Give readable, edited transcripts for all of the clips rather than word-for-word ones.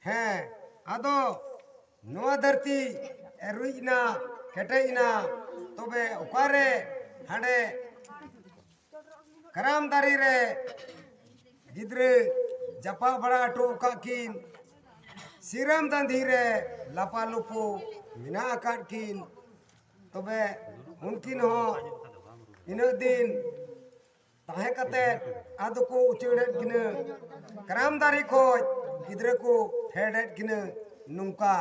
हैं आदो नोआ धरती रुइना केटेना तबे ओकारे हांडे कराम दारी रे गिद्रे जपा बड़ा टोका किन सिरम दांधी रे लापा लुपू मिना आकाट किन तबे उनकिन हो इन दिन ताहे कते आदो को उचेड़े किन कराम दारी खोज गिद्रे को फेड़े किन नुंका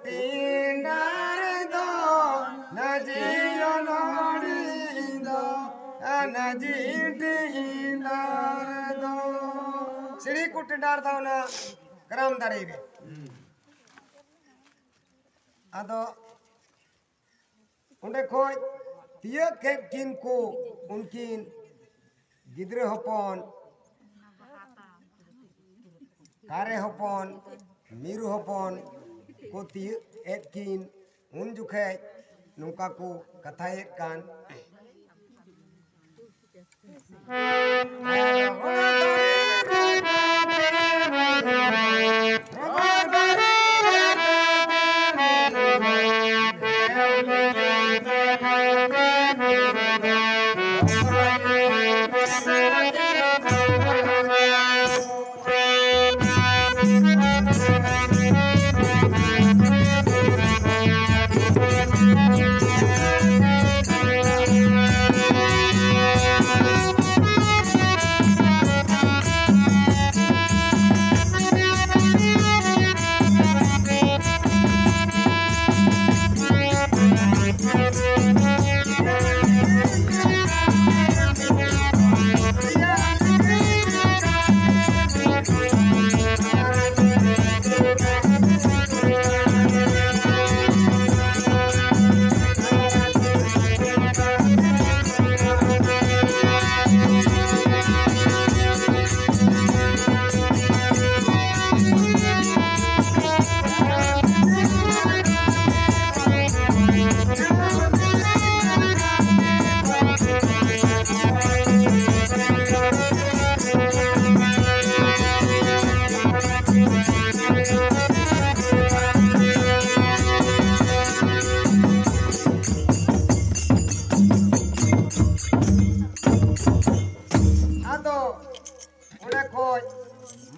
टिंडार दो नजियो नोड़ी दो नजी टिंडार दो सिड़ी को टिंडार दो ना कराम दारी रे आदो उन्हें खोज तिया के किन को उनकिन गिद्रे हपन कारे हपन मीरू हपन को तिया एक किन उन जुखे नुका को कथाए कान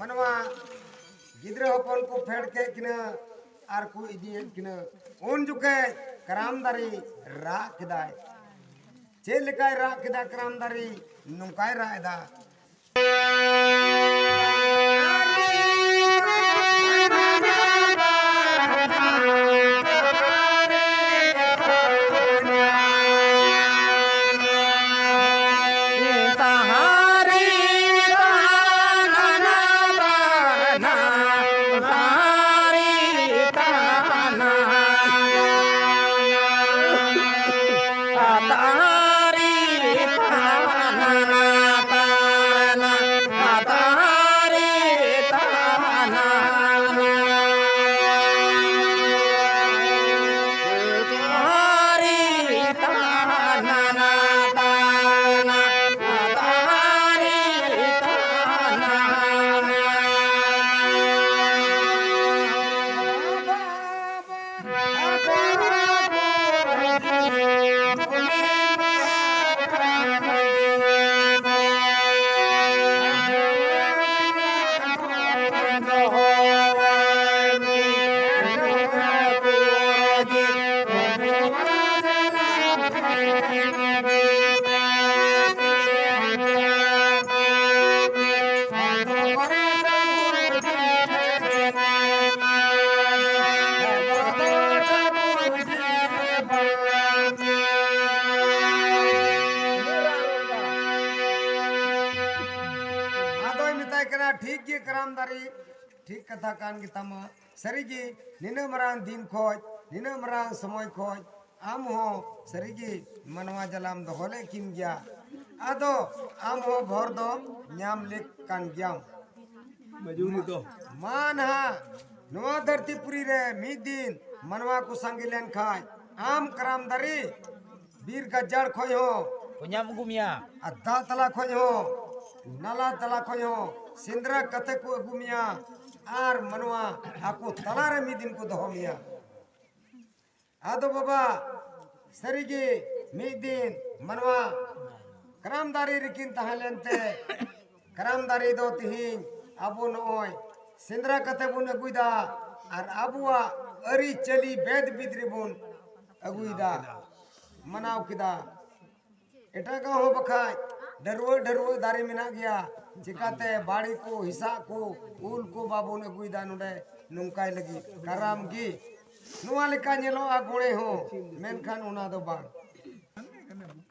मनवा गिद्रे हपन को फेड़ के किना आर को इदी किना उन जुके कराम दारी रा किदाय चे लेकाय रा किदा कराम दारी नुकाय रा एदा ठीक गे कराम दारी ठीक कथा कान गितामा सरीगी निना मरान दिन खोज निना मरान समय खोज आम हो सरीगी मनवा जलाम दोहले किन गया आदो आम हो भर दो न्याम लेक कान गया मजूरी दो मान हा नवा धरतीपुरी रे मी दिन मनवा को संगिलेन खाय आम कराम दारी बीर का जड़ खोज हो punya mugumya अद्धा तला खोज हो नाला तला खो सिंद्रा कते को अगुमिया आर मनवा आको तलारे मी दिन को दहोमिया आदो बाबा सरीगे मी दिन मनवा करामदारी रिकिन तहलेंते करामदारी दो तिहिं आबो नोय सिंद्रा कते बुन अगुइदा आर आबुआ अरी चली बेद बिद्री बुन अगुइदा मनाव किदा एटा का हो बखाय डरवो डरवो दारी मिना गया चिकाते बाड़ी को हिस्सा को उल को बाबू ने गुइदा नुडे नुंकाय लगी कराम गी नुआ लेका नेलो आ गोणे हो मेनखान उना दो बांग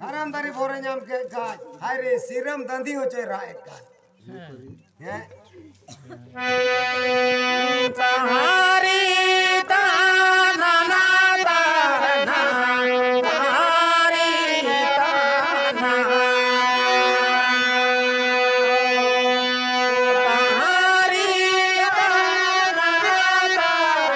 कराम दारी भोरे नाम के का हाय रे सिरम दंधी हो चे रा एक का हैं तहारी ताना ना ताना तहारी ताना तहारी ताना तहारी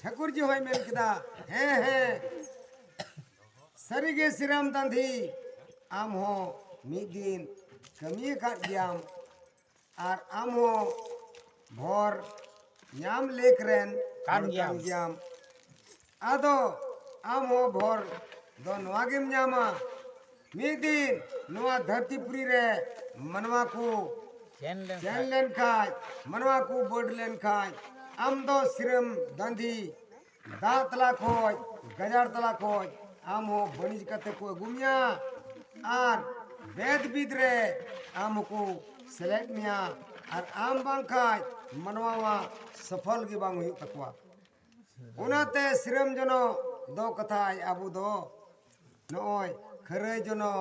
ठाकुर जी होय मेल किदा हैं सरीगे सिरम दंधी आम हो मी दिन कमी का दियाम आर आम हो भोर ᱧᱟᱢ लेक रेन कान गियाम आदो आम हो भोर दो नवागिम ᱧामा मी दिन नवा धरतीपुरी रे मनवा को चैन लेन खाय मनवा को बोड लेन खाय आम दो सिरम दंधी दातला खोज गजार तला खोज आम हो बनिज कते को गुमिया आर वेद बिद्रे आम को सेलेक्ट मिया आर आम बांग खाय मनवा सफल गे बांग हुई तकवा उनाते सिरम जनो दो कथा आबू दो नोय खरे जनो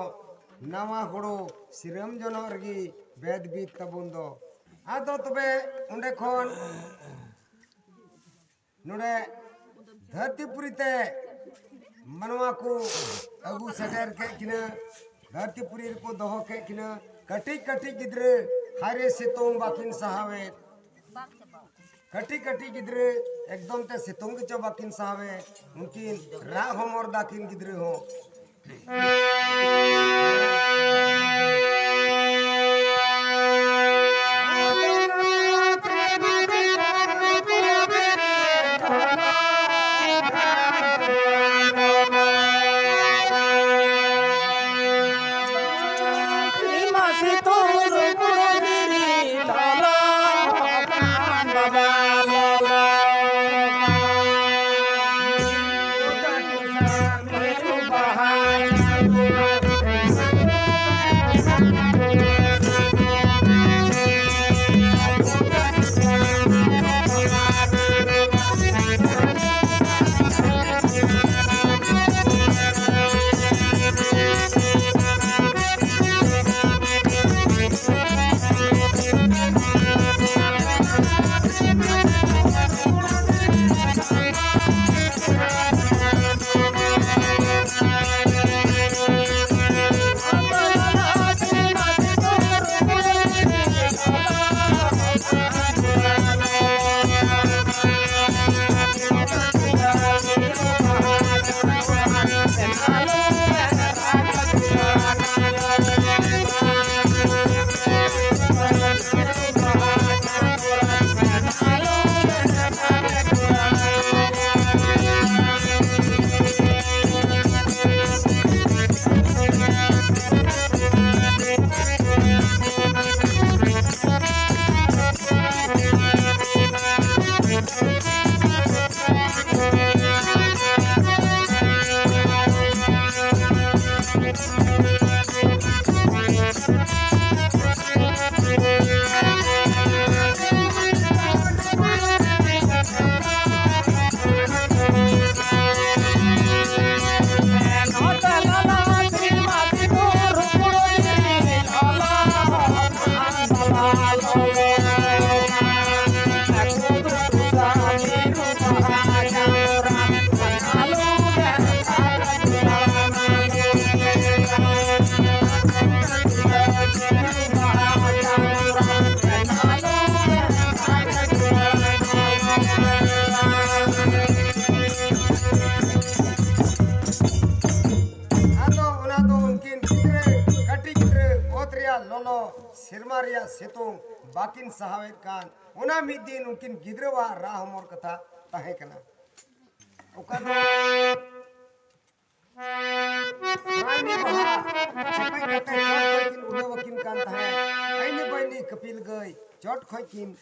नवा हुड़ो सिरम जनो रगी वेद बिद तबुन दो आदो तबे उंडे खोन नुडे धरतीपुरी ते मनवा को अगू सटर के किना धरतीपुरी को दोहो के किना कटी कटी गिद्रे हारे सितोंग बाकिन सहावे कटी कटी गिद्रे एकदम ते सितोंग के बाकिन सहावे उनकी राह हमर दाकिन गिद्रे हो Bye. लोलो सिरमारिया सितुंग बाकिन सहावेद कान उना मिद दिन उनकिन गिद्रवा राह मोर कथा ताहे कना ओका दो रानी बहा चपई कते चोट किन उडे वकिन कान ताहे आइने बइनी कपिल गई चोट खोय किन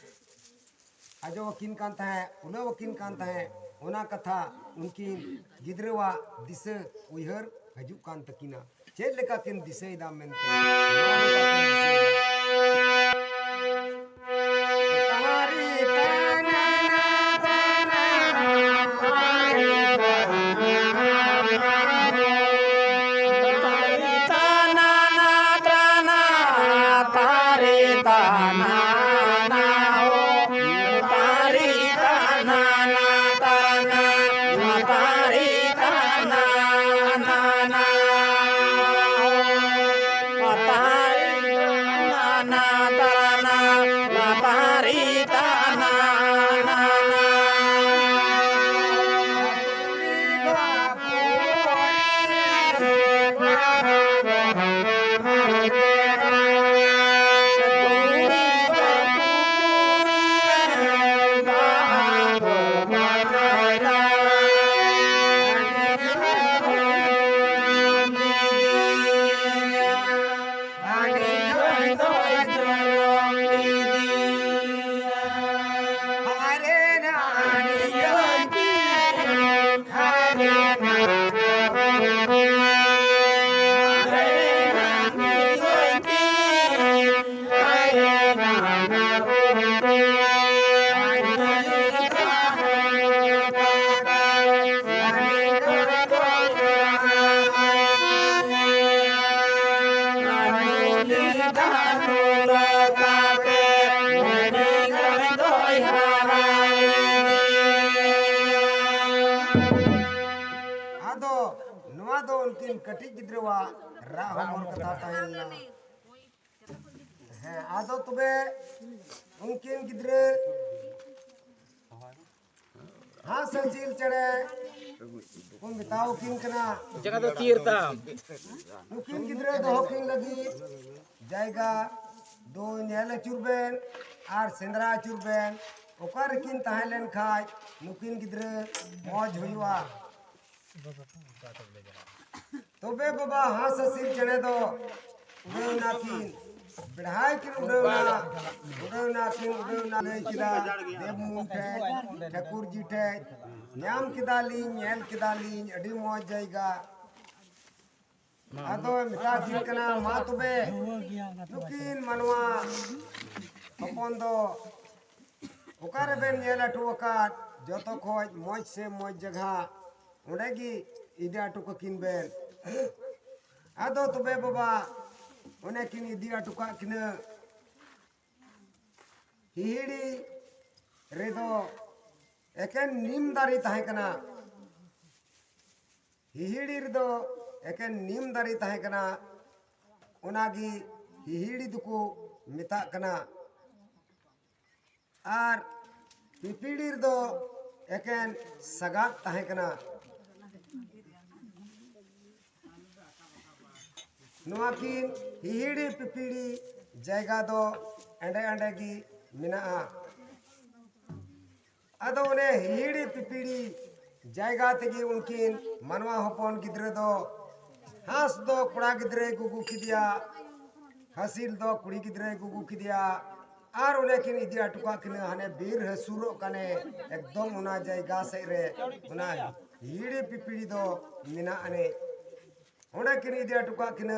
आजो वकिन कान ताहे उडे वकिन कान ताहे उना कथा उनकिन गिद्रवा दिसे उयहर हजू कान तकिना चेद लेका किन दिसे दाम मेनते उनकिन कटी गिद्रवा राह मोर कथा ताहेलना है आदो तुबे उनकिन गिद्रे हाँ संजील चढ़े उन बताओ किन कना जगह तो तीरता उनकिन गिद्रे दो हकिन लगी जाएगा दो नेल चुरबेन आर सेंद्रा चुरबेन ओकर किन ताहेलन खाय नुकिन गिद्रे मौज हुईवा तोबे बाबा हाँ ससीर चढ़े दो उड़ेवना किन बढ़ाई किन उड़ेवना ले किदा देव मुंठे ठाकुर जी ठे न्याम किदाली नेल किदाली अड़ी मौज जाएगा आदो मिटा किन कना मा तोबे नुकिन मनवा हपन दो ओकारे बेन नेल अटुवका जतो खोज मौज से मौज जगह उड़ेगी इडिया टुका किन बेन आदो तबे बाबा उन्हें किन इडिया टुका किन हिहिड़ी रेदो एकेन नीम दारी ताहे कना हिहिड़ी रेदो एकेन नीम दारी ताहे कना उनागी हिहिड़ी दुको मिता कना आर पिपीड़ी रेदो एकेन सगात ताहे कना नुआकिन हिहिड़ी पिपीड़ी जायगा दो एंडे एंडे की मिना अदो उन्हें हिहिड़ी पिपीड़ी जायगा तेगी उनकिन मनवा हपन गिद्रे दो हास दो कुड़ा गिद्रे गुगु खिदिया हसील दो कुड़ी गिद्रे गुगु खिदिया आर उन्हें किन इदिया टुका किन हने बीर हसुरो कने एकदम उना जायगा से रे उना हिड़ी पिपिड़ी दो मिना अने उन्हें किन इदिया टुका किन